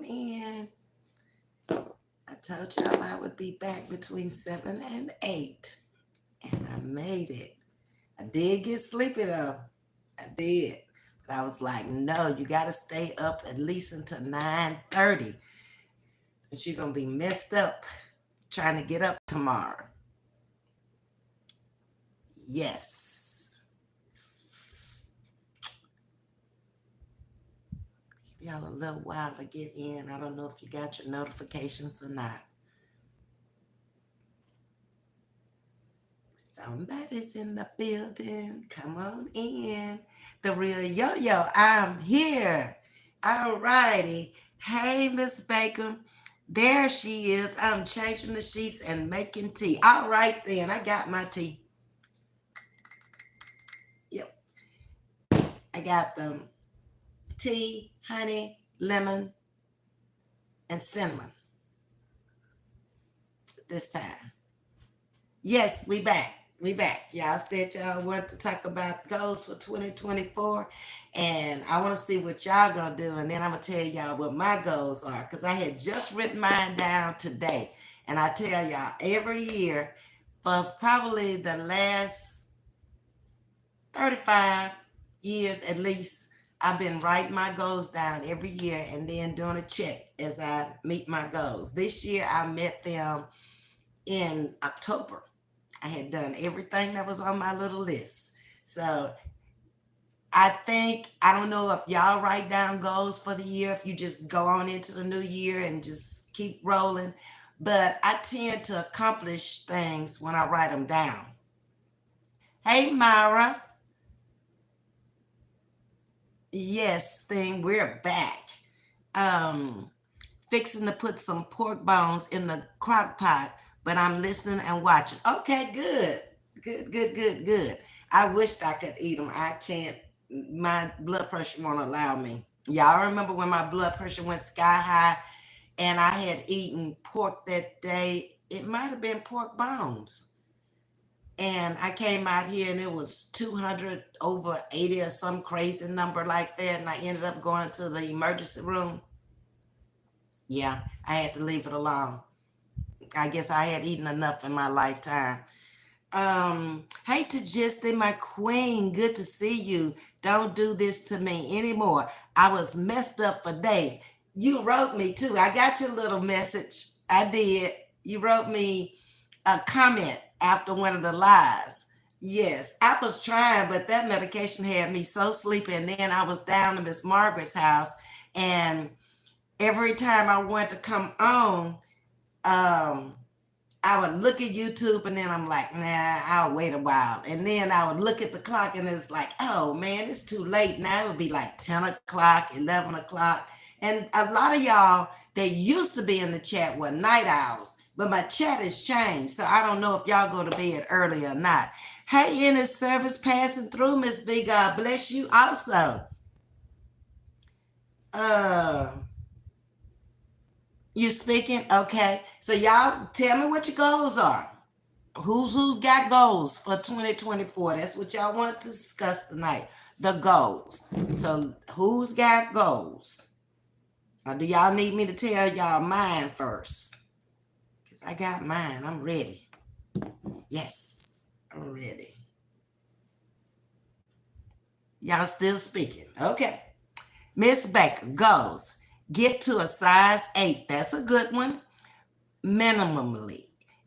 in. I told y'all I would be back between 7 and 8. And I made it. I did get sleepy though. I did. But I was like, no, you gotta stay up at least until 9:30. But you're gonna be messed up trying to get up tomorrow. Yes. Give y'all a little while to get in. I don't know if you got your notifications or not. Somebody's in the building. Come on in. The real yo-yo, I'm here. All righty. Hey, Miss Baker. There she is. I'm changing the sheets and making tea. All right then. I got my tea. Yep. I got the tea, honey, lemon, and cinnamon this time. Yes, we back. We back. Y'all said y'all want to talk about goals for 2024. And I want to see what y'all gonna do. And then I'm gonna tell y'all what my goals are. Because I had just written mine down today. And I tell y'all every year for probably the last 35 years at least, I've been writing my goals down every year and then doing a check as I meet my goals. This year I met them in October. I had done everything that was on my little list. So I think, I don't know if y'all write down goals for the year, if you just go on into the new year and just keep rolling. But I tend to accomplish things when I write them down. Hey, Myra. Yes, thing, we're back. Um, Fixing to put some pork bones in the crock pot, but I'm listening and watching. Okay, good. Good, good, good, good. I wished I could eat them. I can't. My blood pressure won't allow me. Y'all remember when my blood pressure went sky high and I had eaten pork that day? It might have been pork bones. And I came out here and it was 200 over 80 or some crazy number like that. And I ended up going to the emergency room. Yeah, I had to leave it alone. I guess I had eaten enough in my lifetime. Hey Tajisti, my queen, good to see you. Don't do this to me anymore. I was messed up for days. You wrote me too. I got your little message. I did. You wrote me a comment after one of the lies. Yes, I was trying, but that medication had me so sleepy. And then I was down to Miss Margaret's house, and every time I wanted to come on, um, I would look at YouTube and then I'm like, nah, I'll wait a while. And then I would look at the clock and it's like, oh man, it's too late now. It would be like 10 o'clock, 11 o'clock. And a lot of y'all that used to be in the chat were night owls, but my chat has changed. So I don't know if y'all go to bed early or not. Hey, in his service passing through, Ms.V, God bless you also. Uh, You speaking? Okay. So y'all tell me what your goals are. Who's got goals for 2024? That's what y'all want to discuss tonight. The goals. So who's got goals? Or do y'all need me to tell y'all mine first? Because I got mine. I'm ready. Yes, I'm ready. Y'all still speaking. Okay. Miss Baker, goals. Get to a size 8. That's a good one. Minimally.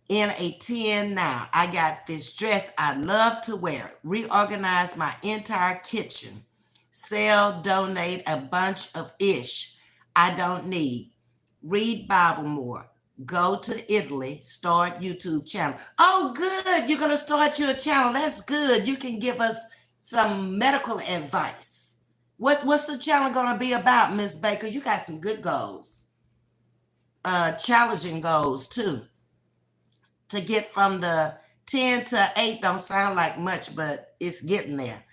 In a 10 now. I got this dress. I love to wear it. Reorganize my entire kitchen. Sell, donate a bunch of ish I don't need. Read Bible more. Go to Italy. Start YouTube channel. Oh, good. You're going to start your channel. That's good. You can give us some medical advice. What's the channel going to be about, Miss Baker? You got some good goals. Challenging goals too. To get from the 10 to 8 don't sound like much, but it's getting there.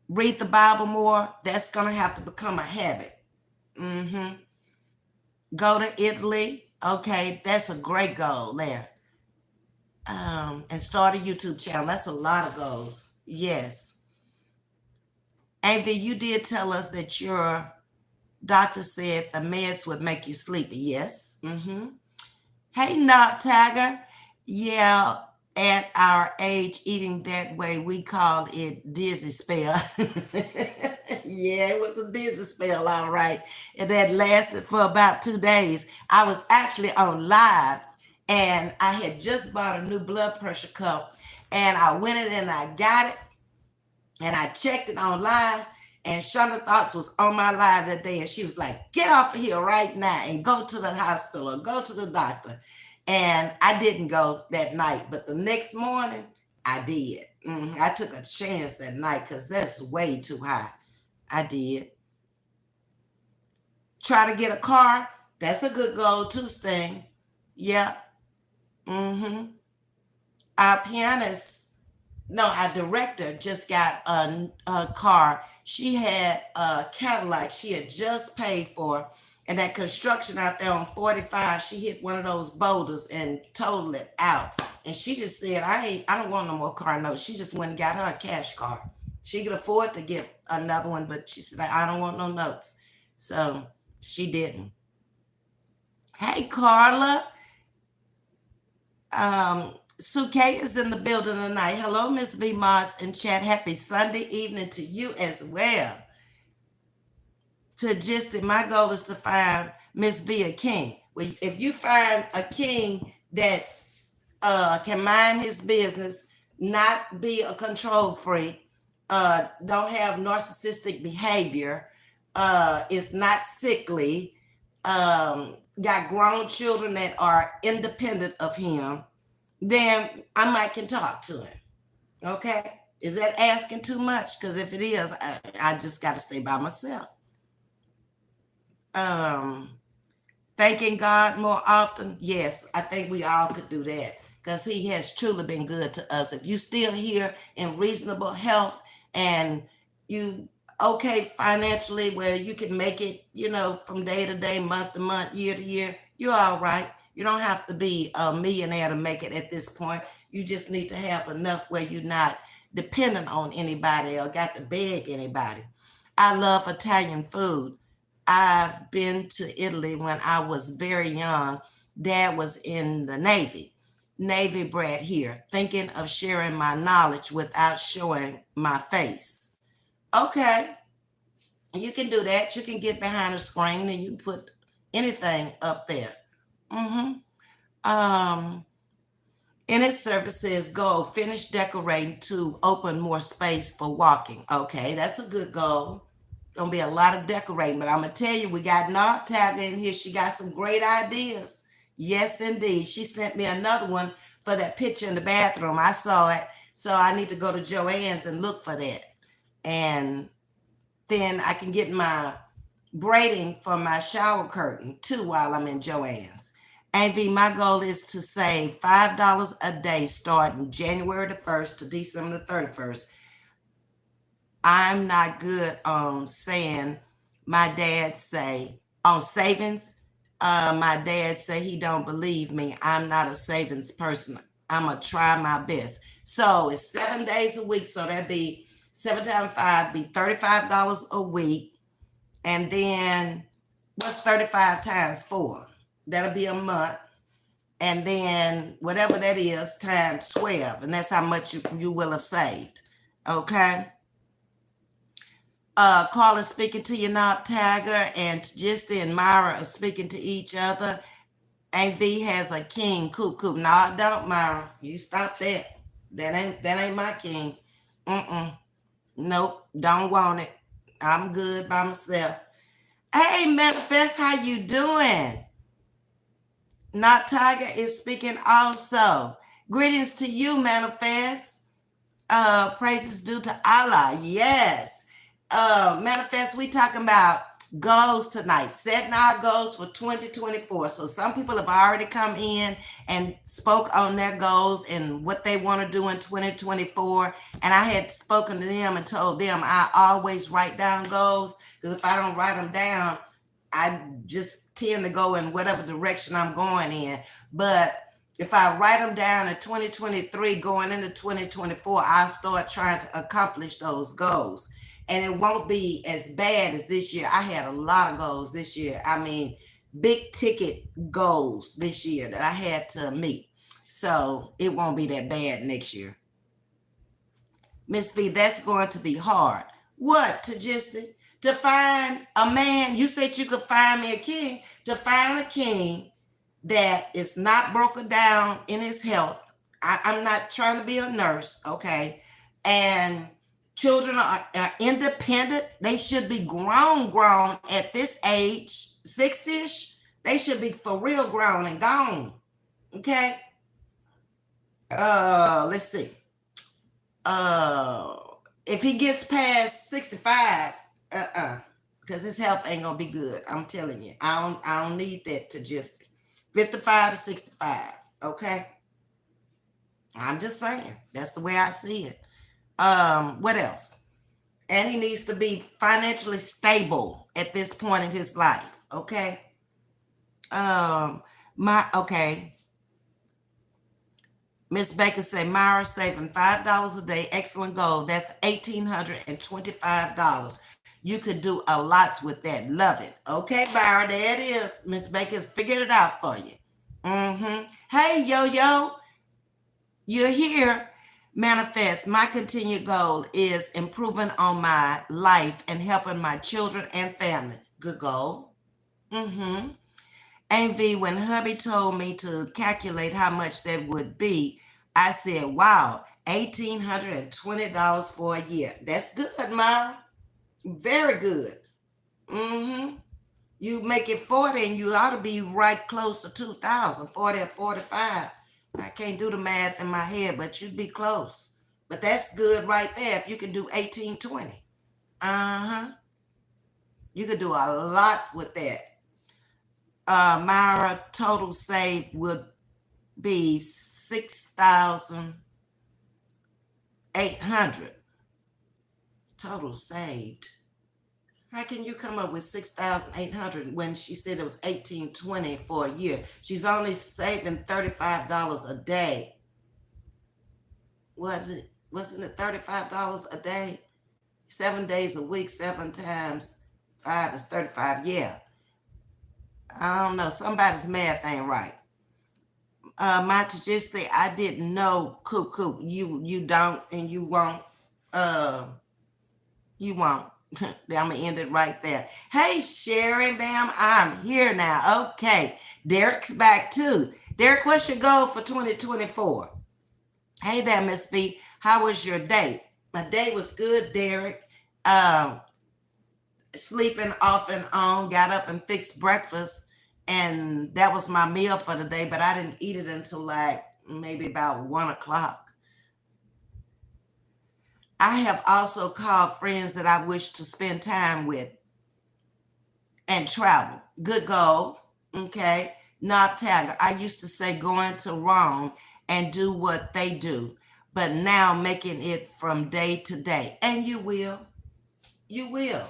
Read the Bible more. That's going to have to become a habit. Go to Italy. Okay, that's a great goal there. And start a YouTube channel. That's a lot of goals. Yes. Amy, you did tell us that you're Doctor said the meds would make you sleepy. Yes. Hey, Knob Tiger. Yeah, at our age, eating that way, we called it dizzy spell. Yeah, it was a dizzy spell, all right. And that lasted for about 2 days. I was actually on live and I had just bought a new blood pressure cup and I went in and I got it and I checked it on live. And Shonda Thoughts was on my live that day, and she was like, "Get off of here right now and go to the hospital or go to the doctor." And I didn't go that night, but the next morning I did. I took a chance that night because that's way too high. I did. Try to get a car. That's a good goal too, Sting. Yeah. Mm-hmm. Our pianist, no, our director just got a car. She had a Cadillac she had just paid for, and that construction out there on 45, she hit one of those boulders and totaled it out. And she just said, I don't want no more car notes. She just went and got her a cash car. She could afford to get another one, but she said, I don't want no notes. So she didn't. Hey, Carla. Suke is in the building tonight. Hello, Ms.V Mods in chat. Happy Sunday evening to you as well. To just my goal is to find Ms.V a king. If you find a king that can mind his business, not be a control freak, don't have narcissistic behavior, is not sickly, got grown children that are independent of him, then I might can talk to him. Okay? Is that asking too much? Because if it is, I just got to stay by myself. Um, Thanking God more often. Yes, I think we all could do that because He has truly been good to us. If you still here in reasonable health and you okay financially where you can make it, from day to day, month to month, year to year, you're all right. You don't have to be a millionaire to make it at this point. You just need to have enough where you're not dependent on anybody or got to beg anybody. I love Italian food. I've been to Italy when I was very young. Dad was in the Navy bred here, thinking of sharing my knowledge without showing my face. Okay, you can do that. You can get behind a screen and you can put anything up there. Mm-hmm. Um, in its services, goal, finish decorating to open more space for walking. Okay, that's a good goal. Gonna be a lot of decorating, but I'm gonna tell you, we got Knob Tiger in here. She got some great ideas. Yes, indeed. She sent me another one for that picture in the bathroom. I saw it, so I need to go to Joann's and look for that. And then I can get my braiding for my shower curtain too while I'm in Joann's. AV, my goal is to save $5 a day starting January the 1st to December the 31st. I'm not good on saying my dad say on savings. My dad say he don't believe me. I'm not a savings person. I'm gonna try my best. So it's 7 days a week. So that'd be 7 times 5 be $35 a week. And then what's 35 times 4? That'll be a month. And then whatever that is times 12. And that's how much you will have saved. Okay. Carla speaking to you, Knob Tiger, and Gisty and Myra are speaking to each other. And V has a king, coop coop. No, I don't, Myra. You stop that. That ain't my king. Nope, don't want it. I'm good by myself. Hey, Manifest, how you doing? Knob Tiger is speaking also. Greetings to you, Manifest. Praises due to Allah. Yes. Manifest, we talking about goals tonight, setting our goals for 2024. So some people have already come in and spoke on their goals and what they want to do in 2024. And I had spoken to them and told them I always write down goals because if I don't write them down, I just tend to go in whatever direction I'm going in. But if I write them down in 2023 going into 2024, I'll start trying to accomplish those goals. And it won't be as bad as this year. I had a lot of goals this year. I mean, big ticket goals this year that I had to meet. So it won't be that bad next year. Ms.V, that's going to be hard. What? To find a man, you said you could find me a king. To find a king that is not broken down in his health. I'm not trying to be a nurse, okay? And children are independent. They should be grown at this age, 60ish. They should be for real grown and gone, okay? Let's see. Uh, if he gets past 65, because his health ain't gonna be good. I'm telling you, I don't need that to just 55 to 65. Okay, I'm just saying that's the way I see it. What else? And he needs to be financially stable at this point in his life. Okay. Okay. Miss Baker said, Myra saving $5 a day. Excellent goal. That's $1,825. You could do a lot with that. Love it. Okay, Myra, there it is. Miss Baker's figured it out for you. Hey, Yo-Yo, you're here. Manifest. My continued goal is improving on my life and helping my children and family. Good goal. Ms.V, when hubby told me to calculate how much that would be, I said, wow, $1,820 for a year. That's good, Myra. Very good. You make it 40 and you ought to be right close to 2,000, 40 or 45. I can't do the math in my head, but you'd be close. But that's good right there if you can do 1820. You could do a lot with that. Myra, total save would be 6,800. Total saved. How can you come up with 6,800 when she said it was 1,820 for a year? She's only saving $35 a day. Wasn't it $35 a day? 7 days a week, 7 times 5 is 35. Yeah. I don't know. Somebody's math ain't right. My statistic, I didn't know. Coop. You don't and you won't. You won't. I'm gonna end it right there. Hey, Sherry, ma'am, I'm here now. Okay, Derek's back too. Derek, what's your goal for 2024? Hey there, Ms.V. How was your day? My day was good, Derek. Sleeping off and on. Got up and fixed breakfast, and that was my meal for the day. But I didn't eat it until like maybe about 1 o'clock. I have also called friends that I wish to spend time with and travel. Good goal. Okay. Not Taggart. I used to say going to Rome and do what they do, but now making it from day to day. And you will. You will.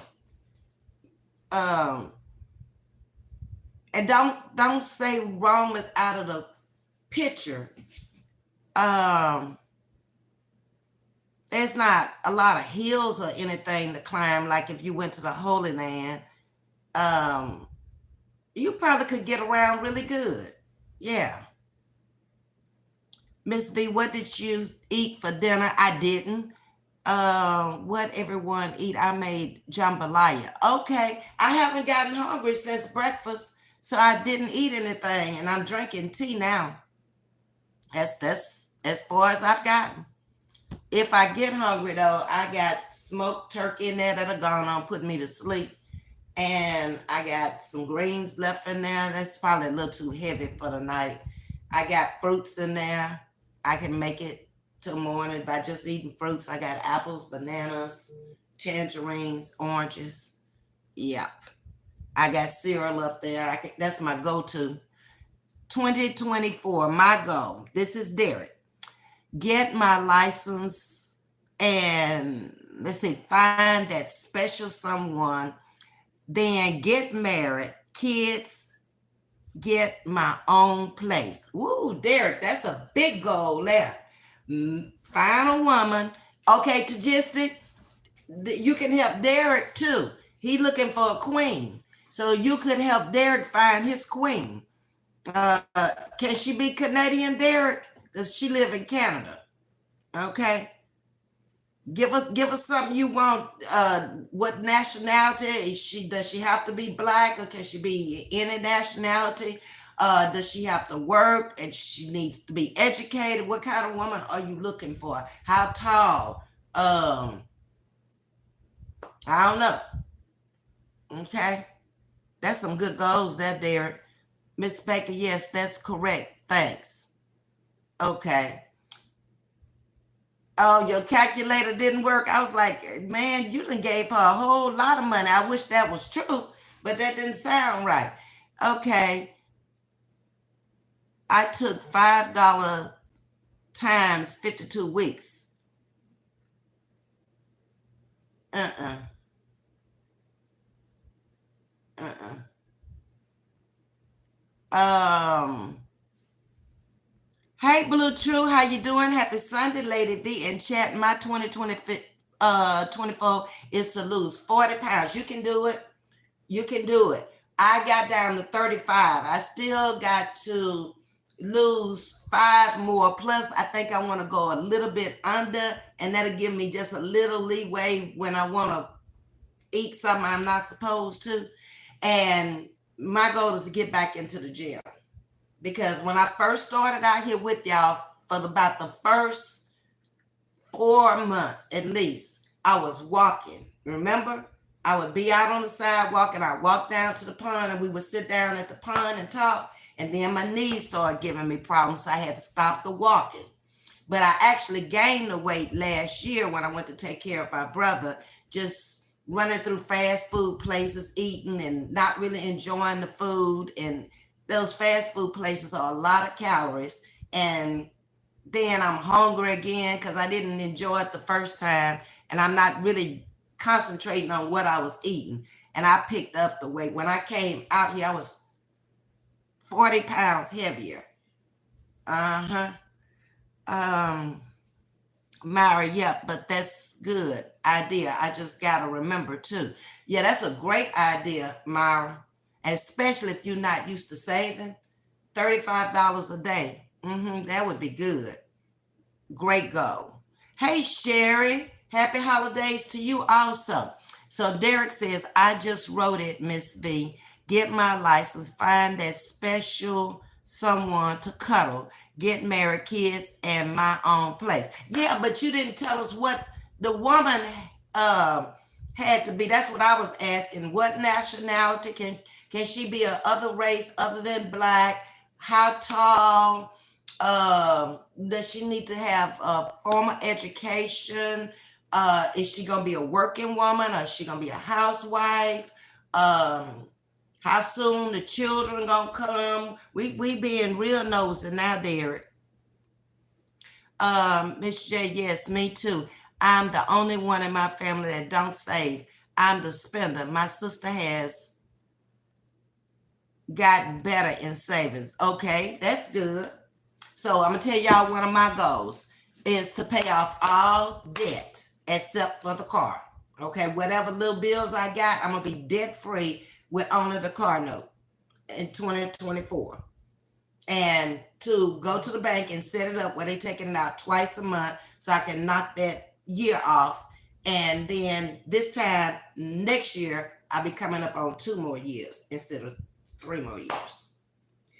And don't say Rome is out of the picture. There's not a lot of hills or anything to climb. Like if you went to the Holy Land, you probably could get around really good. Yeah. Ms.V, what did you eat for dinner? I didn't. What everyone eat? I made jambalaya. Okay. I haven't gotten hungry since breakfast, so I didn't eat anything, and I'm drinking tea now. That's as far as I've gotten. If I get hungry though, I got smoked turkey in there that'll gone on, put me to sleep. And I got some greens left in there. That's probably a little too heavy for the night. I got fruits in there. I can make it till morning by just eating fruits. I got apples, bananas, tangerines, oranges. Yep. I got cereal up there. That's my go-to. 2024, my goal. This is Derek. Get my license and let's say find that special someone, then get married, kids, get my own place. Woo, Derek, that's a big goal there. Find a woman. Okay, Tagistic, You can help Derek too. He looking for a queen. So you could help Derek find his queen. Can she be Canadian, Derek? Does she live in Canada? Okay. Give us something you want. What nationality is she? Does she have to be black, or can she be any nationality? Does she have to work, and she needs to be educated? What kind of woman are you looking for? How tall? I don't know. Okay, that's some good goals that there, Miss Baker. Yes, that's correct. Thanks. Okay. Oh, your calculator didn't work. I was like, man, you done gave her a whole lot of money. I wish that was true, but that didn't sound right. Okay, I took $5 times 52 weeks. Uh-uh. Uh-uh. Um, hey Blue True, how you doing? Happy Sunday, Lady V in chat. My 24 is to lose 40 pounds. You can do it. You can do it. I got down to 35. I still got to lose 5 more. Plus, I think I want to go a little bit under, and that'll give me just a little leeway when I want to eat something I'm not supposed to. And my goal is to get back into the gym, because when I first started out here with y'all, for about the first 4 months at least, I was walking. Remember? I would be out on the sidewalk, and I'd walk down to the pond, and we would sit down at the pond and talk. And then my knees started giving me problems, so I had to stop the walking. But I actually gained the weight last year when I went to take care of my brother, just running through fast food places, eating and not really enjoying the food. And those fast food places are a lot of calories. And then I'm hungry again because I didn't enjoy it the first time. And I'm not really concentrating on what I was eating. And I picked up the weight. When I came out here, I was 40 pounds heavier. Uh-huh. Um, Myra, yeah, but that's good idea. I just gotta remember too. Yeah, that's a great idea, Myra. Especially if you're not used to saving. $35 a day. That would be good. Great goal. Hey, Sherry. Happy holidays to you also. So Derek says, I just wrote it, Miss V. Get my license, find that special someone to cuddle, get married, kids, and my own place. Yeah, but you didn't tell us what the woman had to be. That's what I was asking. What nationality? Can she be a other race other than black? How tall? Does she need to have a formal education? Is she gonna be a working woman, or is she gonna be a housewife? Um, how soon the children gonna come? We being real nosy now, Derek. Miss J, yes, me too. I'm the only one in my family that don't save. I'm the spender. My sister has gotten better in savings. Okay, that's good. So I'm gonna tell y'all one of my goals is to pay off all debt except for the car. Okay, whatever little bills I got, I'm gonna be debt free with owning the car note in 2024. And to go to the bank and set it up where they taking it out twice a month so I can knock that year off. And then this time next year, I'll be coming up on 2 more years instead of 3 more years.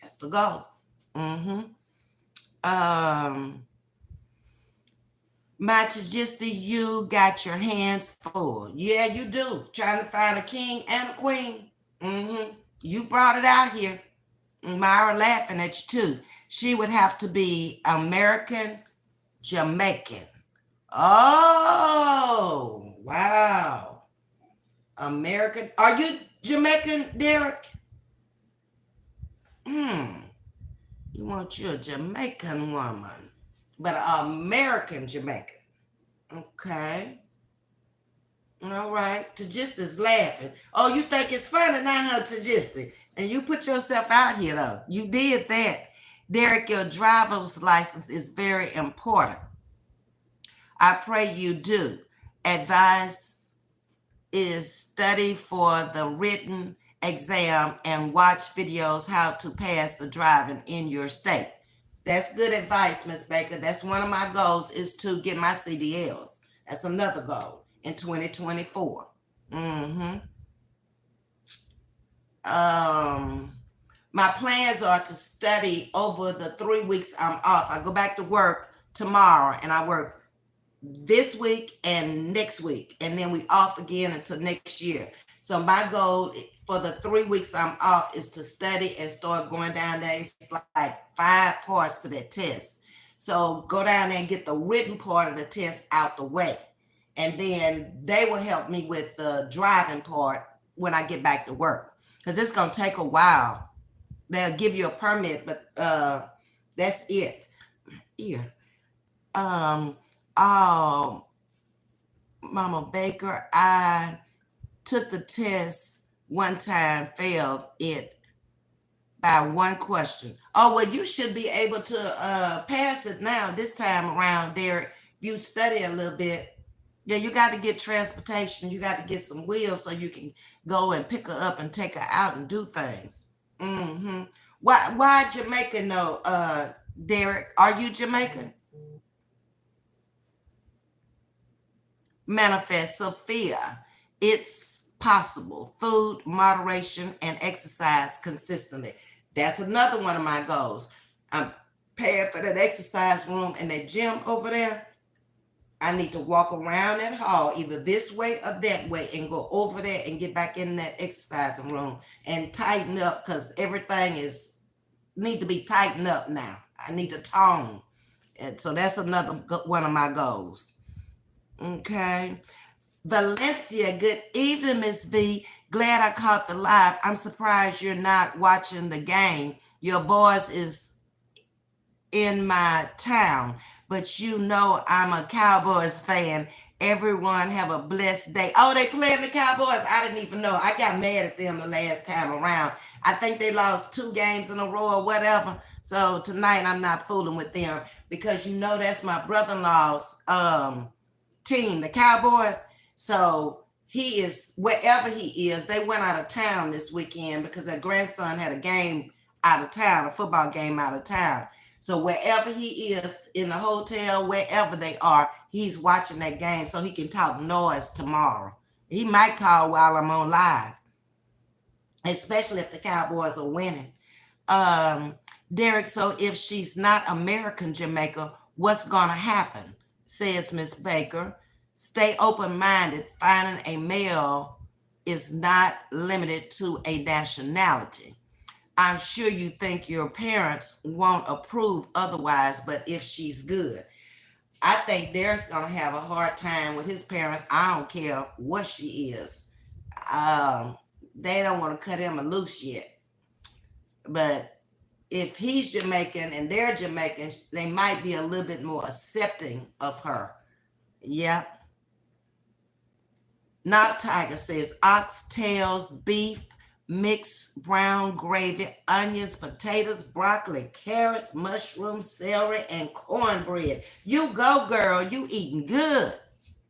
That's the goal. Mm-hmm. Um, my Majesty, you got your hands full. Yeah, you do. Trying to find a king and a queen. You brought it out here. Myra laughing at you too. She would have to be American Jamaican. Oh, wow. American. Are you Jamaican, Derek? You want you a Jamaican woman, but an American Jamaican. Okay. All right. Tajista is laughing. Oh, you think it's funny now, huh, Tajista? And you put yourself out here, though. You did that. Derek, your driver's license is very important. I pray you do. Advise is study for the written exam and watch videos how to pass the driving in your state. That's good advice, Miss Baker. That's one of my goals is to get my CDLs. That's another goal in 2024. Mm-hmm. My plans are to study over the 3 weeks I'm off. I go back to work tomorrow and I work this week and next week, and then we off again until next year. So my goal for the 3 weeks I'm off is to study and start going down there. It's like 5 parts to that test. So go down there and get the written part of the test out the way. And then they will help me with the driving part when I get back to work. Because it's going to take a while. They'll give you a permit, but that's it. Here. Oh, Mama Baker, I took the test one time, failed it by one question. Oh, well, you should be able to pass it now this time around there. You study a little bit. Yeah, you got to get transportation. You got to get some wheels so you can go and pick her up and take her out and do things. Mm-hmm. Why Jamaican though, Derek? Are you Jamaican? Manifest Sophia. It's possible. Food, moderation, and exercise consistently. That's another one of my goals. I'm paying for that exercise room and that gym over there. I need to walk around that hall either this way or that way and go over there and get back in that exercising room and tighten up because everything is need to be tightened up now. I need to tone. And so that's another one of my goals. Okay. Valencia, good evening, Ms. V. Glad I caught the live. I'm surprised you're not watching the game. Your boys is in my town, but you know I'm a Cowboys fan. Everyone have a blessed day. Oh, they playing the Cowboys? I didn't even know. I got mad at them the last time around. I think they lost 2 games in a row or whatever. So tonight I'm not fooling with them because you know that's my brother-in-law's team, the Cowboys. So he is wherever he is. They went out of town this weekend because their grandson had a game out of town, a football game out of town. So wherever he is in the hotel, wherever they are, he's watching that game so he can talk noise tomorrow. He might call while I'm on live, especially if the Cowboys are winning. Derek, so if she's not American Jamaica, what's going to happen? Says Miss Baker. Stay open-minded. Finding a male is not limited to a nationality. I'm sure you think your parents won't approve otherwise, but if she's good, I think Derek's going to have a hard time with his parents. I don't care what she is. They don't want to cut him a loose yet. But if he's Jamaican and they're Jamaican, they might be a little bit more accepting of her. Yeah. Not Tiger says oxtails, beef, mixed brown gravy, onions, potatoes, broccoli, carrots, mushrooms, celery, and cornbread. You go, girl. You eating good.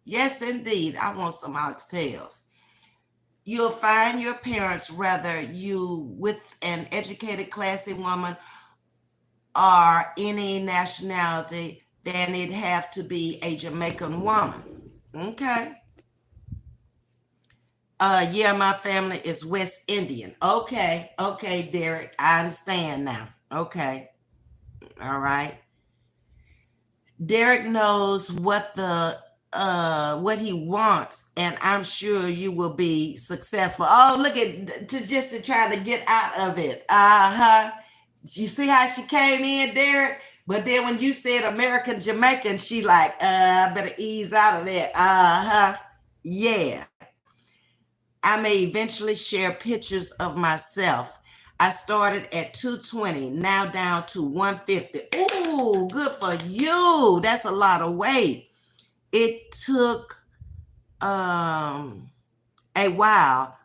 Yes, indeed. I want some oxtails. You'll find your parents, whether you with an educated, classy woman or any nationality, then it'd have to be a Jamaican woman. Okay. Yeah, my family is West Indian. Okay, Derek, I understand now. Okay, all right. Derek knows what he wants, and I'm sure you will be successful. Oh, look at to try to get out of it. Uh-huh. You see how she came in, Derek? But then when you said American Jamaican, she like, better ease out of that. Uh-huh. Yeah. I may eventually share pictures of myself. I started at 220, now down to 150. Ooh, good for you. That's a lot of weight. It took a while,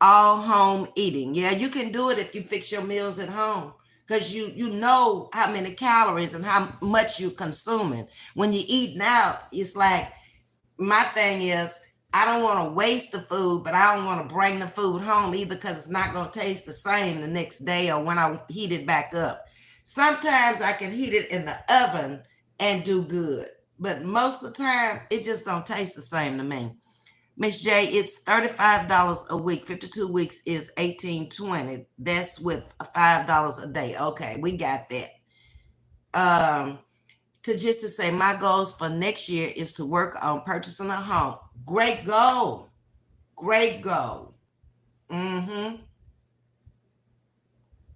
all home eating. Yeah, you can do it if you fix your meals at home because you know how many calories and how much you're consuming. When you eat out, it's like, my thing is, I don't want to waste the food, but I don't want to bring the food home either because it's not going to taste the same the next day or when I heat it back up. Sometimes I can heat it in the oven and do good, but most of the time it just don't taste the same to me. Miss J, it's $35 a week. 52 weeks is 18.20. That's with $5 a day. Okay, we got that. Um, to say my goals for next year is to work on purchasing a home. Great goal. Great goal. Mm-hmm.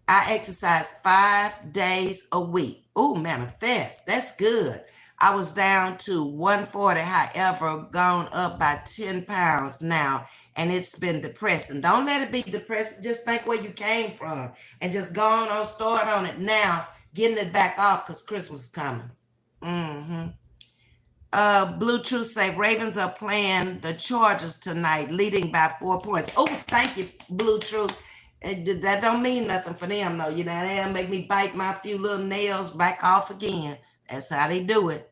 I exercise 5 days a week. Oh, manifest. That's good. I was down to 140, however, gone up by 10 pounds now, and it's been depressing. Don't let it be depressing. Just think where you came from and just go on, start on it now, getting it back off because Christmas is coming. Mm-hmm. Blue Truth say Ravens are playing the Chargers tonight, leading by 4 points. Oh, thank you, Blue Truth. That don't mean nothing for them, though. You know, they'll make me bite my few little nails back off again. That's how they do it.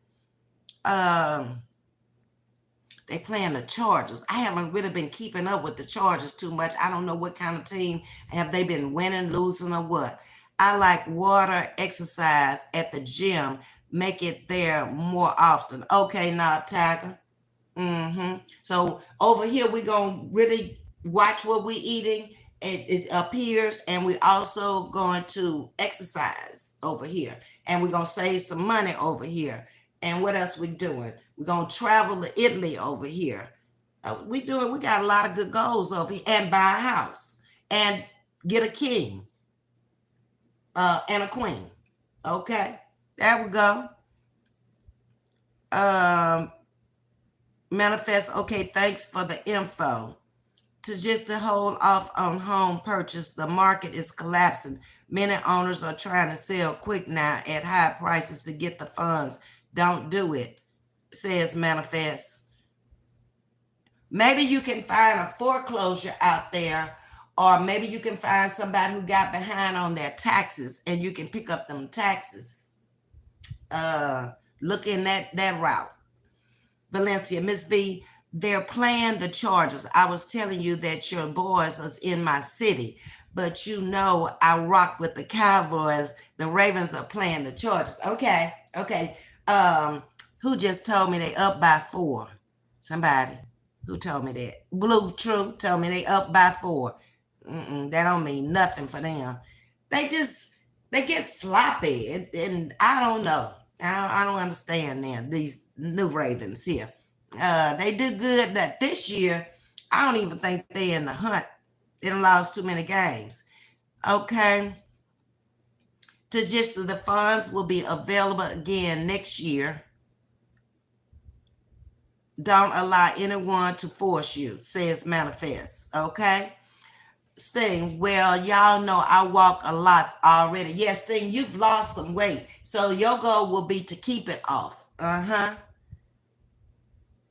They playing the Chargers. I haven't really been keeping up with the Chargers too much. I don't know what kind of team have they been winning, losing, or what. I like water, exercise at the gym, make it there more often. Okay, now, Tiger. So over here, we're going to really watch what we're eating. It appears, and we also going to exercise over here, and we're going to save some money over here. And what else we doing? We're going to travel to Italy over here. We got a lot of good goals over here, and buy a house and get a king and a queen. Okay, there we go. Manifest. Okay, thanks for the info. To hold off on home purchase, the market is collapsing. Many owners are trying to sell quick now at high prices to get the funds. Don't do it, says Manifest. Maybe you can find a foreclosure out there, or maybe you can find somebody who got behind on their taxes and you can pick up them taxes. Look in that route. Valencia, Ms.V, they're playing the Chargers. I was telling you that your boys is in my city, but you know I rock with the Cowboys. The Ravens are playing the Chargers. Okay. Who just told me they up by 4? Somebody. Who told me that? Blue True told me they up by 4. That don't mean nothing for them. They get sloppy, and I don't know. I don't understand them. These new Ravens here. They do good that this year. I don't even think they in the hunt. They done lost too many games. Okay. The funds will be available again next year. Don't allow anyone to force you, says Manifest. Okay. Sting, well, y'all know I walk a lot already. Yes, Sting, you've lost some weight. So your goal will be to keep it off.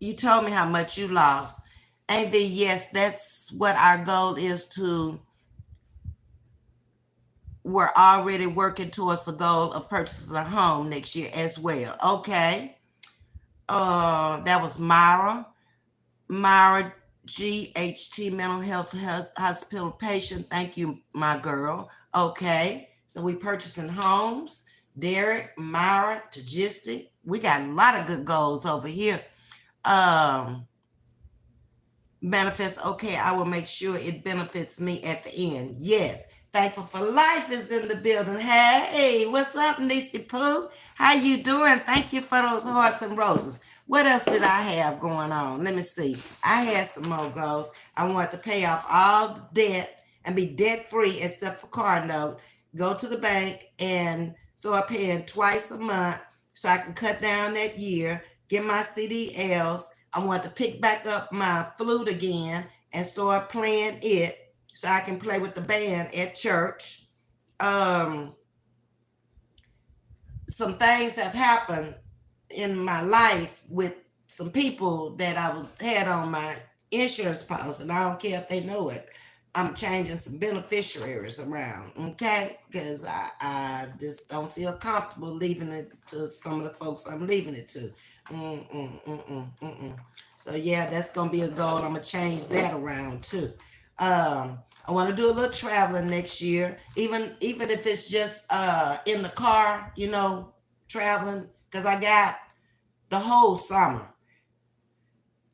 You told me how much you lost. Ms.V, yes, that's what our goal is to. We're already working towards the goal of purchasing a home next year as well. Okay. That was Myra. Myra GHT, mental health hospital patient. Thank you, my girl. Okay. So we purchasing homes. Derek, Myra, Tagistic. We got a lot of good goals over here. Manifest. Okay, I will make sure it benefits me at the end. Yes. Thankful for Life is in the building. Hey, what's up, Nisi Pooh? How you doing? Thank you for those hearts and roses. What else did I have going on? Let me see. I had some more goals. I want to pay off all the debt and be debt free except for car note. Go to the bank and start paying twice a month so I can cut down that year, get my CDLs. I want to pick back up my flute again and start playing it so I can play with the band at church. Some things have happened in my life with some people that I had on my insurance policy, and I don't care if they know it. I'm changing some beneficiaries around, okay? Because I just don't feel comfortable leaving it to some of the folks I'm leaving it to. So yeah, that's gonna be a goal. I'm gonna change that around too. I want to do a little traveling next year, even if it's just in the car, traveling, because I got the whole summer.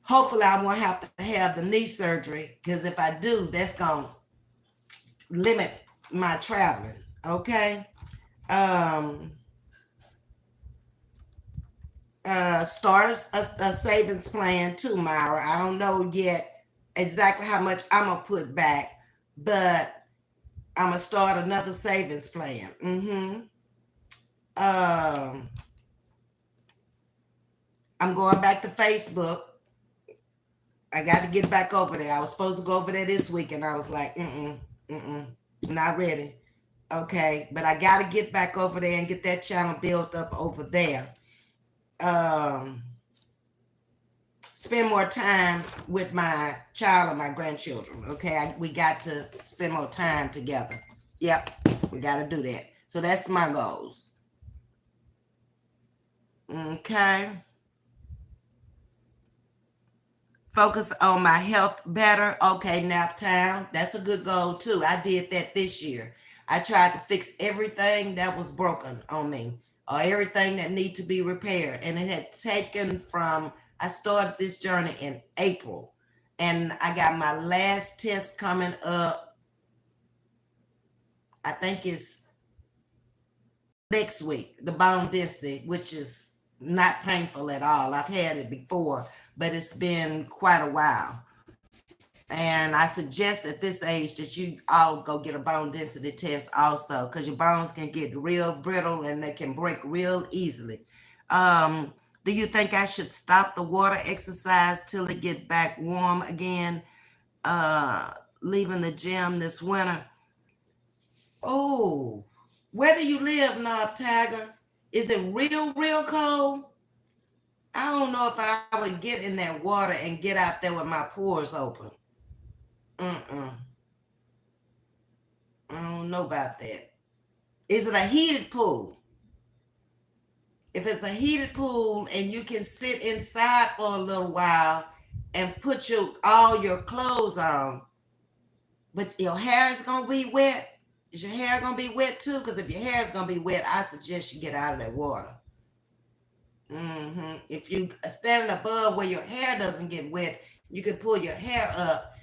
Hopefully, I won't have to have the knee surgery, because if I do, that's gonna limit my traveling. Okay. Um, start a savings plan too, Myra. I don't know yet exactly how much I'm gonna put back, but I'm gonna start another savings plan. Um, I'm going back to Facebook. I got to get back over there. I was supposed to go over there this week, and I was like, not ready. Okay, but I got to get back over there and get that channel built up over there. Um, spend more time with my child and my grandchildren. Okay, we got to spend more time together. Yep, we got to do that. So that's my goals. Okay. Focus on my health better. Okay, nap time. That's a good goal too. I did that this year. I tried to fix everything that was broken on me, or everything that need to be repaired. And it had taken from, I started this journey in April. And I got my last test coming up. I think it's next week, the bone density, which is not painful at all. I've had it before, but it's been quite a while. And I suggest at this age that you all go get a bone density test also, because your bones can get real brittle and they can break real easily. Do you think I should stop the water exercise till it get back warm again? Leaving the gym this winter. Oh, where do you live, Knob Tiger? Is it real cold? I don't know if I would get in that water and get out there with my pores open. Mm-mm. I don't know about that. Is it a heated pool? If it's a heated pool and you can sit inside for a little while and put all your clothes on, but your hair is gonna be wet. Is your hair gonna be wet too? Because if your hair is gonna be wet, I suggest you get out of that water. If you are standing above where your hair doesn't get wet, you can pull your hair up.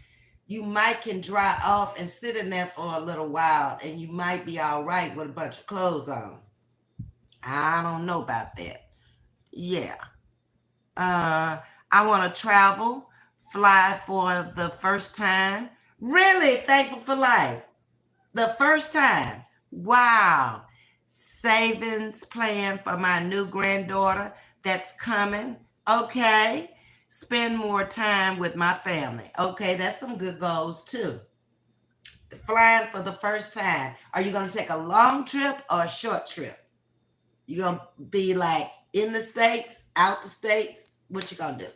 You might can dry off and sit in there for a little while, and you might be all right with a bunch of clothes on. I don't know about that. Yeah. I want to travel, fly for the first time. Really thankful for life. The first time. Wow. Savings plan for my new granddaughter that's coming. Okay. Spend more time with my family. Okay, that's some good goals too. Flying for the first time. Are you going to take a long trip or a short trip? You going to be like in the States, out the States? What you going to do?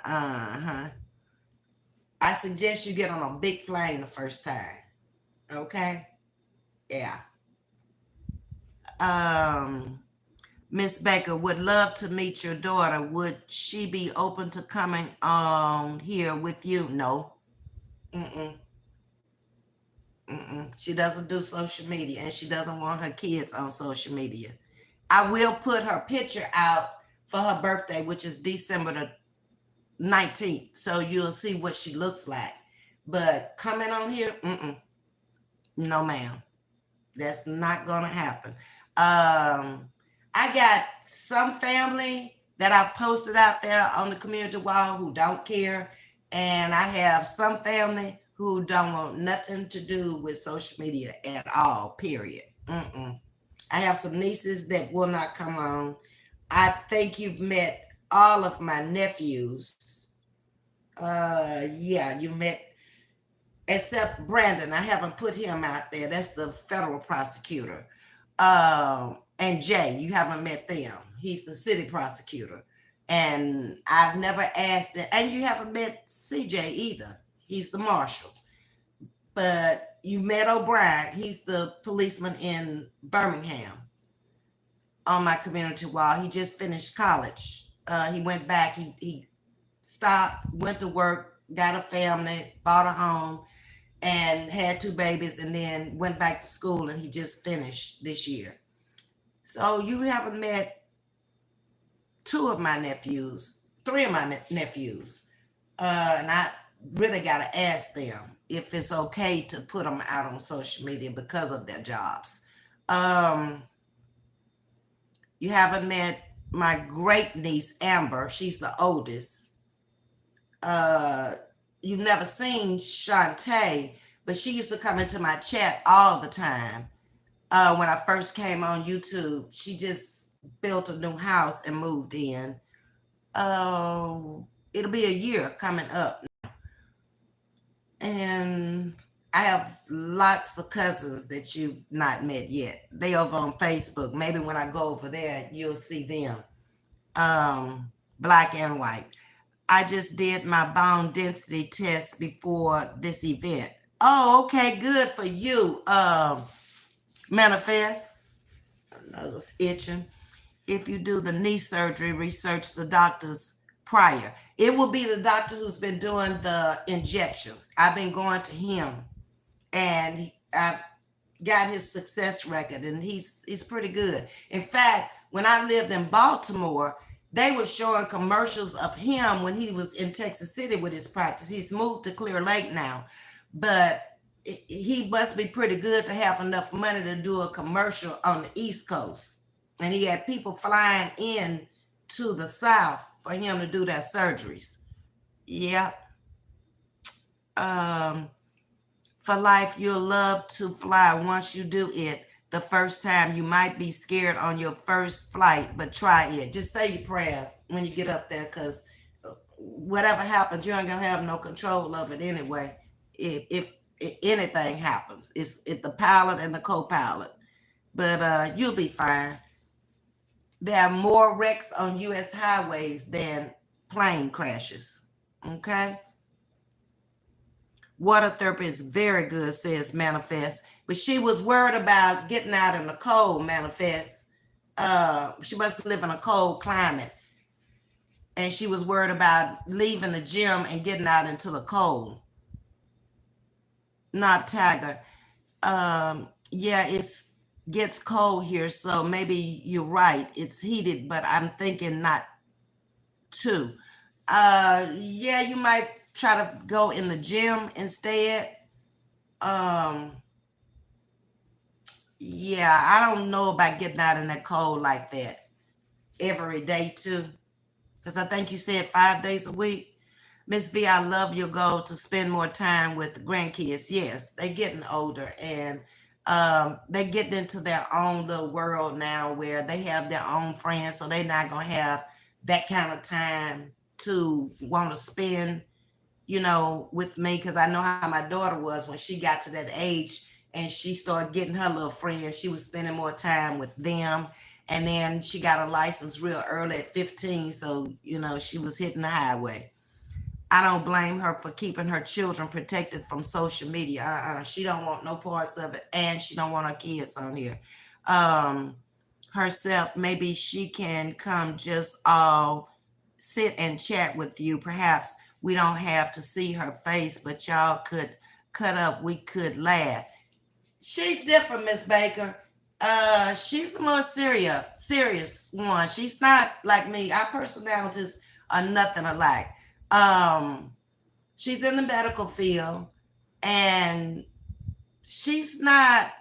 Uh-huh. I suggest you get on a big plane the first time. Okay? Yeah. Miss Baker, would love to meet your daughter. Would she be open to coming on here with you? No. Mm-mm. She doesn't do social media, and she doesn't want her kids on social media. I will put her picture out for her birthday, which is December the 19th. So you'll see what she looks like. But coming on here, no, ma'am. That's not going to happen. I got some family that I've posted out there on the community wall who don't care. And I have some family who don't want nothing to do with social media at all, period. I have some nieces that will not come on. I think you've met all of my nephews. Yeah, you met, except Brandon. I haven't put him out there. That's the federal prosecutor. And Jay, you haven't met them. He's the city prosecutor. And I've never asked it. And you haven't met CJ either. He's the marshal. But you met O'Brien. He's the policeman in Birmingham on my community wall. He just finished college. He went back. He stopped, went to work, got a family, bought a home, and had two babies, and then went back to school. And he just finished this year. So you haven't met two of my nephews, three of my nephews, and I really got to ask them if it's okay to put them out on social media because of their jobs. Um, you haven't met my great niece Amber. She's the oldest. Uh, you've never seen Shantae, but she used to come into my chat all the time. When I first came on YouTube, she just built a new house and moved in. It'll be a year coming up. And I have lots of cousins that you've not met yet. They over on Facebook. Maybe when I go over there, you'll see them. Black and white. I just did my bone density test before this event. Oh, okay, good for you. Manifest. I was itching. If you do the knee surgery, research the doctors prior. It will be the doctor who's been doing the injections. I've been going to him, and I've got his success record, and he's pretty good. In fact, when I lived in Baltimore, they were showing commercials of him when he was in Texas City with his practice. He's moved to Clear Lake now, but he must be pretty good to have enough money to do a commercial on the East Coast. And he had people flying in to the South for him to do their surgeries. Yeah. Um, for life, you'll love to fly once you do it. The first time you might be scared on your first flight, but try it. Just say your prayers when you get up there, because whatever happens, you ain't gonna have no control of it anyway. If anything happens, it's the pilot and the co-pilot. But you'll be fine. There are more wrecks on U.S. highways than plane crashes. Okay. Water therapy is very good, says Manifest. But she was worried about getting out in the cold, Manifest. She must live in a cold climate. And she was worried about leaving the gym and getting out into the cold. Not Tiger. Yeah, it gets cold here, so maybe you're right. It's heated, but I'm thinking not too. Yeah, you might try to go in the gym instead. Um, yeah, I don't know about getting out in that cold like that every day too, because I think you said 5 days a week. Ms.V, I love your goal to spend more time with the grandkids. Yes, they're getting older, and they getting into their own little world now where they have their own friends, so they're not gonna have that kind of time to want to spend, with me, because I know how my daughter was when she got to that age and she started getting her little friends. She was spending more time with them. And then she got a license real early at 15. So, she was hitting the highway. I don't blame her for keeping her children protected from social media. She don't want no parts of it, and she don't want her kids on here. Um, Herself, maybe she can come just all sit and chat with you. Perhaps we don't have to see her face, but y'all could cut up. We could laugh. She's different, Miss Baker. She's the more serious one. She's not like me. Our personalities are nothing alike. Um, she's in the medical field, and she's not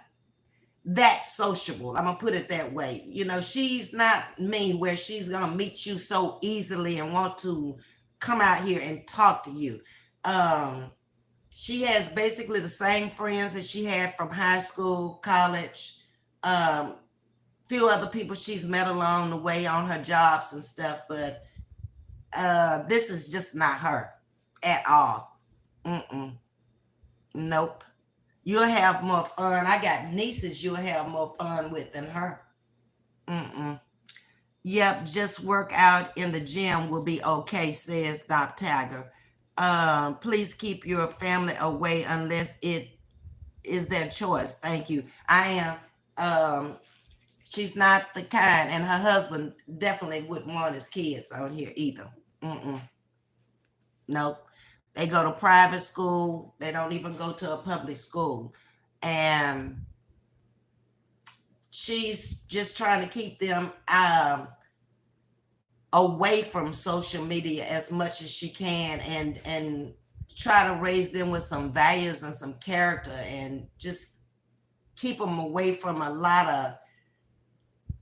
that sociable. I'm gonna put it that way. She's not me where she's gonna meet you so easily and want to come out here and talk to you. Um, she has basically the same friends that she had from high school, college, few other people she's met along the way on her jobs and stuff, but this is just not her at all. Mm-mm. Nope. You'll have more fun. I got nieces you'll have more fun with than her. Mm-mm. Yep, just work out in the gym will be okay, says Doc Tiger. Please keep your family away unless it is their choice. Thank you. I am. She's not the kind, and her husband definitely wouldn't want his kids on here either. Mm-mm. Nope. They go to private school. They don't even go to a public school. And she's just trying to keep them away from social media as much as she can, and try to raise them with some values and some character, and just keep them away from a lot of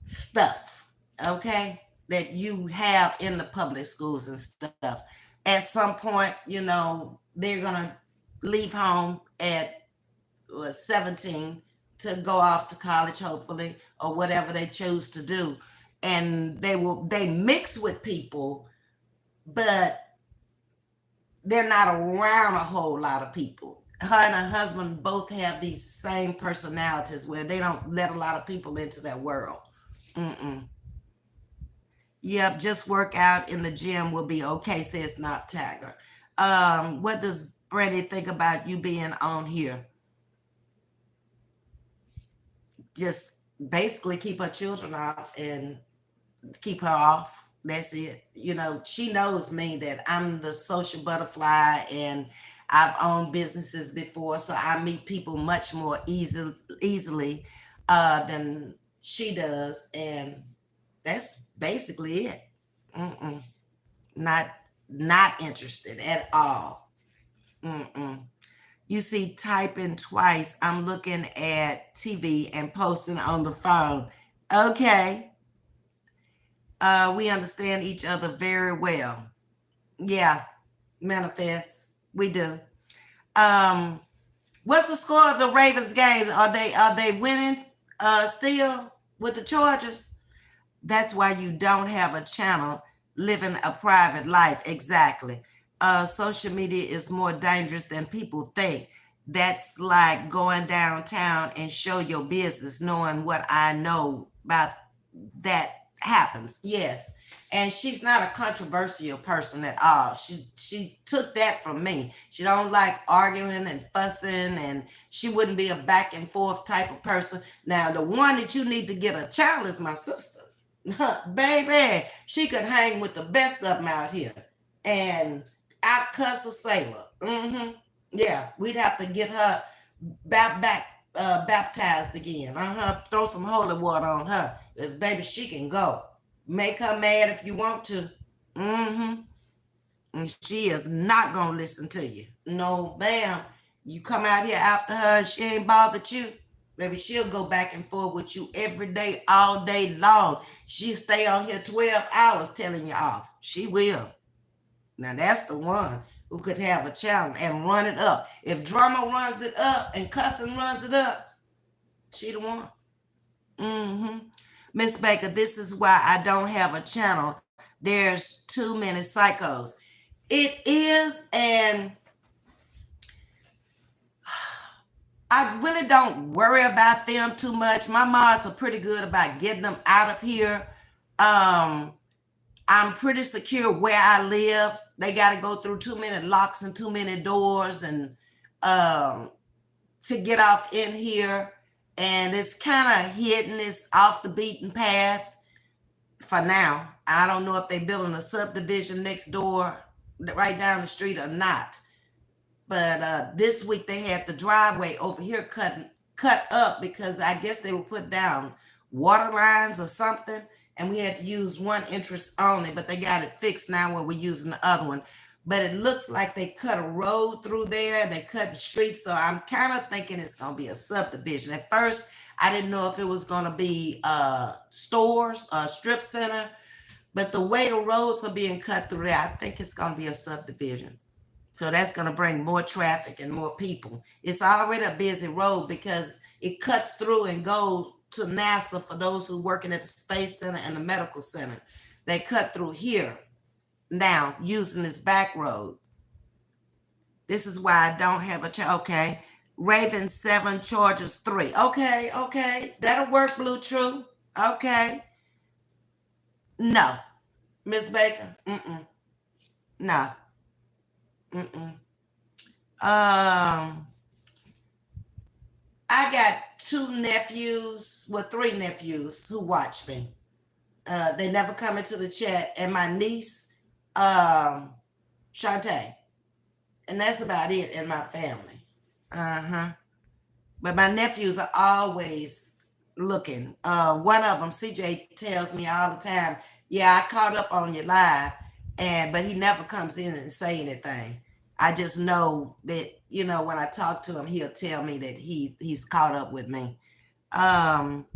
stuff, okay, that you have in the public schools and stuff. At some point, they're gonna leave home at 17 to go off to college, hopefully, or whatever they choose to do. And they mix with people, but they're not around a whole lot of people. Her and her husband both have these same personalities where they don't let a lot of people into their world. Mm-mm. Yep, just work out in the gym will be okay, says Not Tagger. What does Brandy think about you being on here? Just basically keep her children off and keep her off. That's it. She knows me that I'm the social butterfly, and I've owned businesses before, so I meet people much more easily than she does, and that's basically it. Mm-mm. Not not interested at all. Mm-mm. You see, typing twice. I'm looking at TV and posting on the phone. Okay. We understand each other very well. Yeah, manifest. We do. Um, what's the score of the Ravens game? Are they winning still with the Chargers? That's why you don't have a channel living a private life. Exactly. Social media is more dangerous than people think. That's like going downtown and show your business, knowing what I know about that happens. Yes. And she's not a controversial person at all. She took that from me. She don't like arguing and fussing, and she wouldn't be a back and forth type of person. Now, the one that you need to get a child is my sister. Baby, she could hang with the best of them out here. And I cuss a sailor. Yeah, we'd have to get her baptized again. Throw some holy water on her. Because baby, she can go. Make her mad if you want to. Mm-hmm. And she is not gonna listen to you. No, bam. You come out here after her and she ain't bothered you. Baby, she'll go back and forth with you every day, all day long. She'll stay on here 12 hours telling you off. She will. Now that's the one who could have a challenge and run it up. If drama runs it up and cussing runs it up, she the one. Mm-hmm. Miss Baker, this is why I don't have a channel. There's too many psychos. It is, and I really don't worry about them too much. My mods are pretty good about getting them out of here. I'm pretty secure where I live. They got to go through too many locks and too many doors, and to get off in here. And it's kind of hidden. It's off the beaten path for now. I don't know if they're building a subdivision next door, right down the street, or not. But this week they had the driveway over here cut up because I guess they were put down water lines or something, and we had to use one entrance only, but they got it fixed now where we're using the other one. But it looks like they cut a road through there and they cut the streets, so I'm kind of thinking it's going to be a subdivision. At first, I didn't know if it was going to be stores, a strip center, but the way the roads are being cut through there, I think it's going to be a subdivision. So that's going to bring more traffic and more people. It's already a busy road because it cuts through and goes to NASA for those who are working at the Space Center and the Medical Center. They cut through here now using this back road. This is why I don't have a okay. Ravens 7, Chargers 3. Okay. That'll work, Blue True. Okay. No. Miss Baker. No. I got two nephews, well, three nephews who watch me. They never come into the chat, and my niece, um, Shantae, and that's about it in my family. Uh-huh. But my nephews are always looking. One of them, CJ, tells me all the time, "Yeah, I caught up on your live," but he never comes in and say anything. I just know that when I talk to him, he'll tell me that he's caught up with me. Um,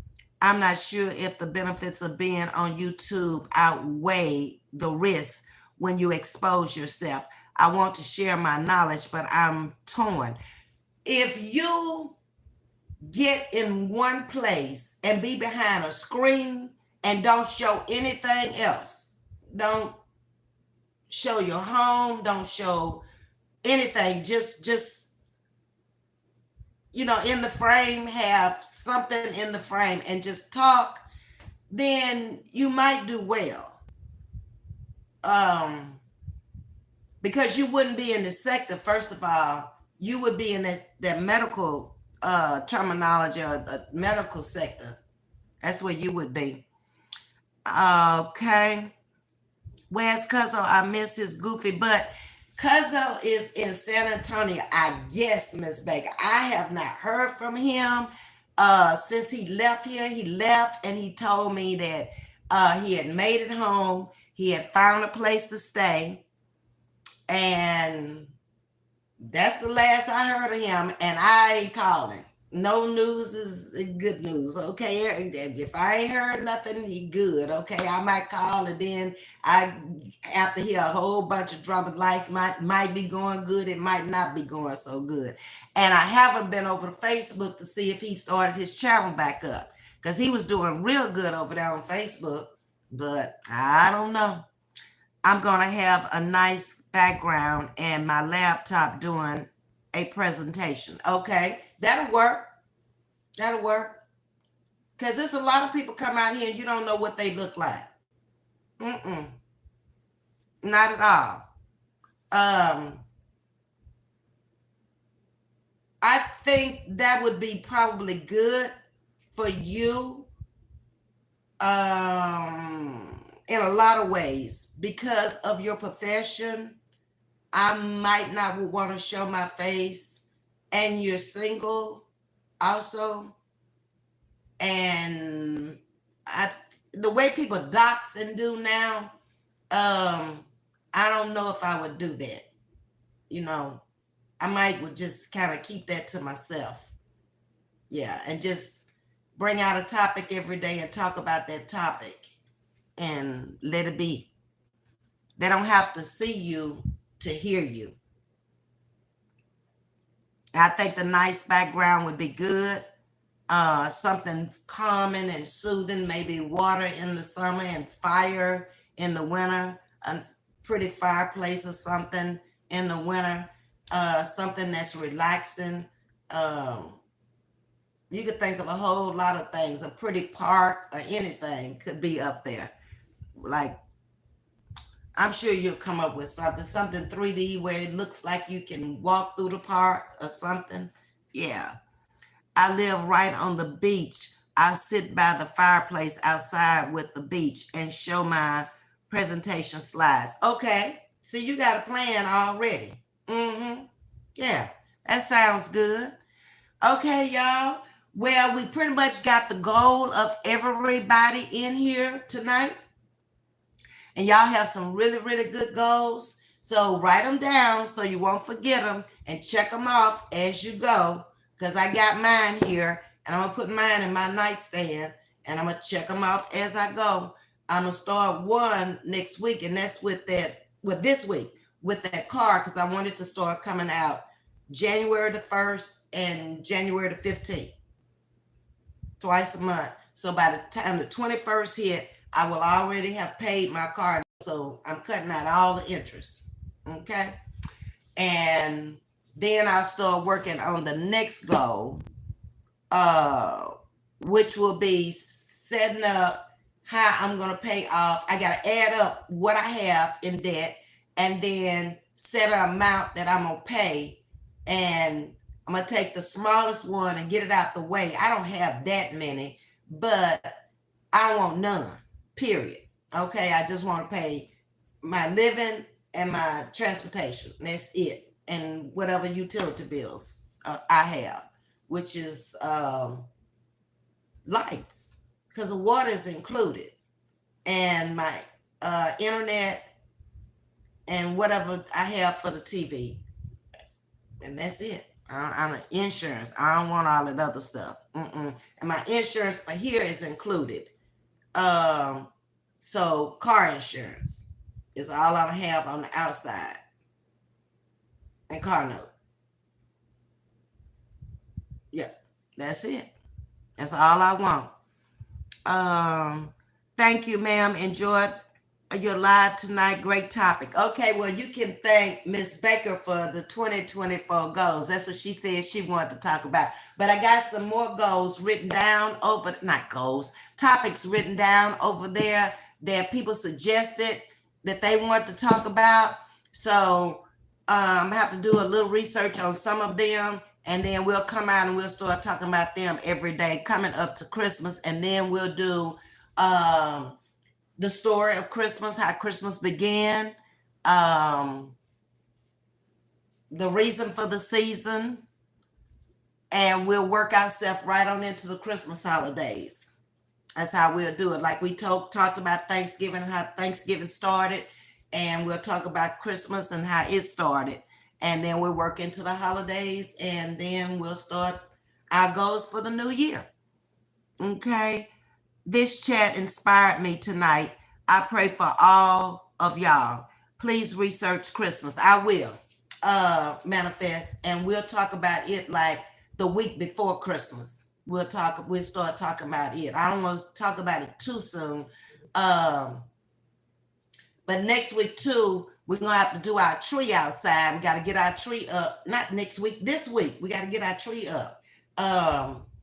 I'm not sure if the benefits of being on YouTube outweigh the risks when you expose yourself. I want to share my knowledge, but I'm torn. If you get in one place and be behind a screen and don't show anything else, don't show your home, don't show anything, just in the frame, have something in the frame and just talk, then you might do well. Because you wouldn't be in the sector. First of all, you would be in that medical terminology, or medical sector. That's where you would be. Okay. Where's Cuzzo? I miss his goofy butt. Cuzzo is in San Antonio, I guess, Miss Baker. I have not heard from him since he left here. He left and he told me that he had made it home. He had found a place to stay. And that's the last I heard of him. And I ain't calling. No news is good news. Okay, if I ain't heard nothing, he good. Okay, I might call, and then after hear a whole bunch of drama. Life might be going good, it might not be going so good. And I haven't been over to Facebook to see if he started his channel back up, because he was doing real good over there on Facebook, but I don't know. I'm gonna have a nice background and my laptop doing a presentation. Okay, that'll work. That'll work. Because there's a lot of people come out here and you don't know what they look like. Not at all. I think that would be probably good for you in a lot of ways, because of your profession. I might not want to show my face, and you're single also, and the way people dox and do now, I don't know if I would do that. I might would just kind of keep that to myself. Yeah, and just bring out a topic every day and talk about that topic and let it be. They don't have to see you to hear you. I think the nice background would be good. Something calming and soothing, maybe water in the summer and fire in the winter, a pretty fireplace or something in the winter, something that's relaxing. You could think of a whole lot of things. A pretty park or anything could be up there. Like, I'm sure you'll come up with something 3D where it looks like you can walk through the park or something. Yeah. I live right on the beach. I sit by the fireplace outside with the beach and show my presentation slides. Okay. See, you got a plan already. Yeah, that sounds good. Okay, y'all. Well, we pretty much got the goal of everybody in here tonight. And y'all have some really, really good goals. So write them down so you won't forget them, and check them off as you go. Because I got mine here, and I'm going to put mine in my nightstand, and I'm going to check them off as I go. I'm going to start one next week, and that's this week, with that card, because I want it to start coming out January the 1st and January the 15th. Twice a month. So by the time the 21st hit, I will already have paid my card. So I'm cutting out all the interest. Okay. And then I'll start working on the next goal, which will be setting up how I'm going to pay off. I got to add up what I have in debt and then set an amount that I'm going to pay. And I'm going to take the smallest one and get it out the way. I don't have that many, but I don't want none, period. Okay, I just want to pay my living and my transportation. That's it. And whatever utility bills I have, which is lights, because the water is included, and my internet and whatever I have for the TV. And that's it. I'm insurance. I don't want all that other stuff. And my insurance for here is included. So car insurance is all I have on the outside, and car note. Yeah, that's it. That's all I want. Thank you, ma'am. Enjoyed your live tonight. Great topic. Okay, well, you can thank Miss Baker for the 2024 goals. That's what she said she wanted to talk about. But I got some more goals written down over, not goals, topics written down over there that people suggested that they want to talk about. So I have to do a little research on some of them, and then we'll come out and we'll start talking about them every day coming up to Christmas. And then we'll do the story of Christmas, how Christmas began, the reason for the season, and we'll work ourselves right on into the Christmas holidays. That's how we'll do it. Like we talked about Thanksgiving, how Thanksgiving started, and we'll talk about Christmas and how it started. And then we'll work into the holidays, and then we'll start our goals for the new year. Okay? This chat inspired me tonight. I pray for all of y'all. Please research Christmas. I will manifest, and we'll talk about it like the week before Christmas. We'll start talking about it. I don't want to talk about it too soon. But next week too, we're gonna have to do our tree outside. We got to get our tree up. Not next week, this week. We got to get our tree up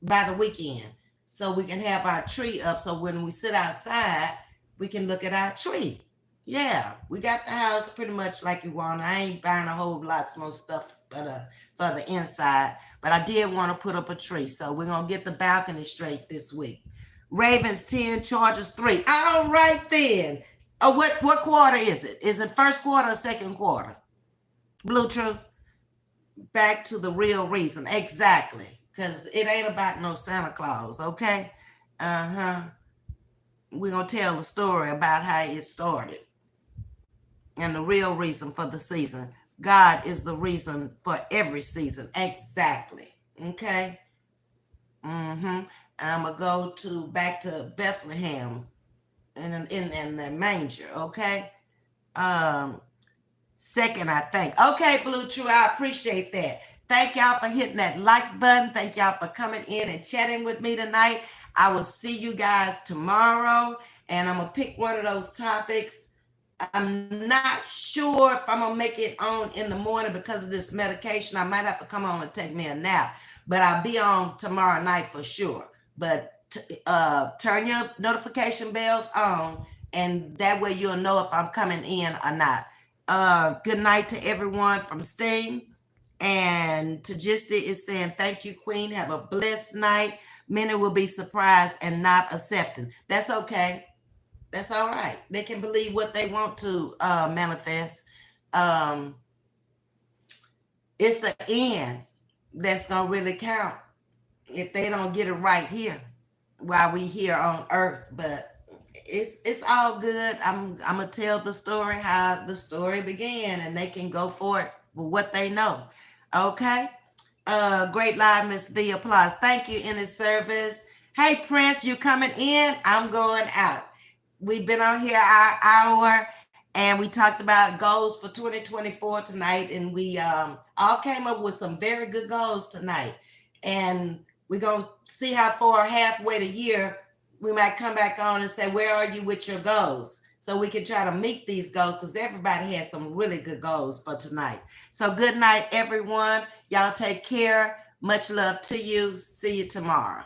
by the weekend, so we can have our tree up. So when we sit outside, we can look at our tree. Yeah, we got the house pretty much like you want. I ain't buying a whole lot more stuff for the inside, but I did want to put up a tree. So we're gonna get the balcony straight this week. Ravens 10, Chargers 3. All right then. What quarter is it? Is it first quarter or second quarter? Blue True. Back to the real reason. Exactly. Because it ain't about no Santa Claus, okay? We're going to tell the story about how it started and the real reason for the season. God is the reason for every season. Exactly. Okay? And I'm going to go back to Bethlehem in the manger, okay? Second, I think. Okay, Blue True, I appreciate that. Thank y'all for hitting that like button. Thank y'all for coming in and chatting with me tonight. I will see you guys tomorrow, and I'm going to pick one of those topics. I'm not sure if I'm going to make it on in the morning because of this medication. I might have to come on and take me a nap, but I'll be on tomorrow night for sure. But turn your notification bells on, and that way you'll know if I'm coming in or not. Good night to everyone from Steam. And Tajisti is saying, thank you, Queen. Have a blessed night. Many will be surprised and not accepting. That's okay. That's all right. They can believe what they want to manifest. It's the end that's going to really count if they don't get it right here while we here on earth. But it's all good. I'm going to tell the story, how the story began, and they can go for it for what they know. Okay? Great live, Ms.V. Applause. Thank you, in his service. Hey, Prince, you coming in? I'm going out. We've been on here our hour, and we talked about goals for 2024 tonight, and we all came up with some very good goals tonight. And we're going to see how far halfway the year we might come back on and say, where are you with your goals? So we can try to meet these goals, because everybody has some really good goals for tonight. So good night, everyone. Y'all take care. Much love to you. See you tomorrow.